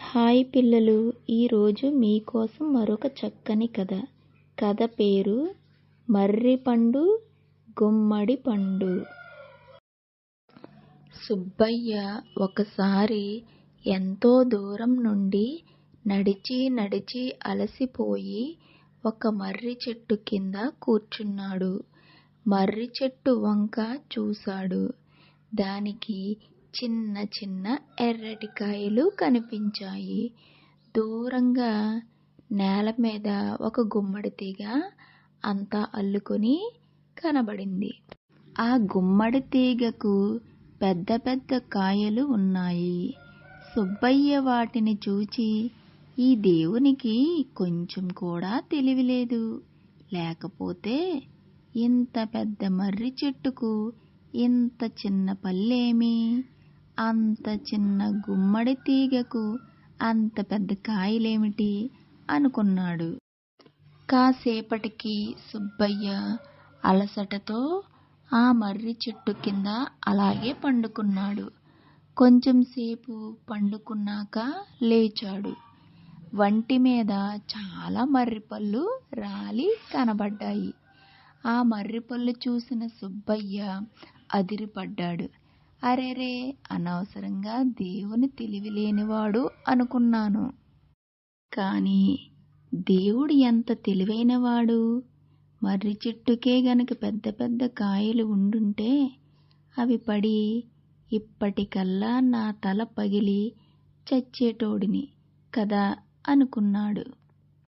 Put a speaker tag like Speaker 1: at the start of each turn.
Speaker 1: Hi పిల్లలు, ఈరోజు మీకోసం మరొక చక్కని కథ. కథ పేరు మర్రి పండు గుమ్మడి పండు. సుబ్బయ్య ఒకసారి ఎంతో దూరం నుండి నడిచి అలసిపోయి ఒక మర్రి చెట్టు కింద కూర్చున్నాడు. మర్రి చెట్టు వంక చూశాడు. దానికి చిన్న చిన్న ఎర్రటి కాయలు కనిపించాయి. దూరంగా నేల మీద ఒక గుమ్మడి తీగ అంతా అల్లుకొని కనబడింది. ఆ గుమ్మడి తీగకు పెద్ద పెద్ద కాయలు ఉన్నాయి. సుబ్బయ్య వాటిని చూచి, ఈ దేవునికి కొంచెం కూడా తెలివి లేదు, లేకపోతే ఇంత పెద్ద మర్రి చెట్టుకు ఇంత చిన్న పళ్ళేమి, అంత చిన్న గుమ్మడి తీగకు అంత పెద్ద కాయలేమిటి అనుకున్నాడు. కాసేపటికి సుబ్బయ్య అలసటతో ఆ మర్రి చెట్టు కింద అలాగే పండుకున్నాడు. కొంచెం సేపు పండుకున్నాక లేచాడు. వంటి మీద చాలా మర్రిపళ్ళు రాలి కనబడ్డాయి. ఆ మర్రిపళ్ళు చూసిన సుబ్బయ్య అదిరిపడ్డాడు. అరెరే, అనవసరంగా దేవుని తెలివి లేనివాడు అనుకున్నాను. కానీ దేవుడు ఎంత తెలివైనవాడు! మర్రి చెట్టుకే గనక పెద్ద పెద్ద కాయలు ఉండుంటే అవి పడి ఇప్పటికల్లా నా తల పగిలి చచ్చేటోడిని కదా అనుకున్నాడు.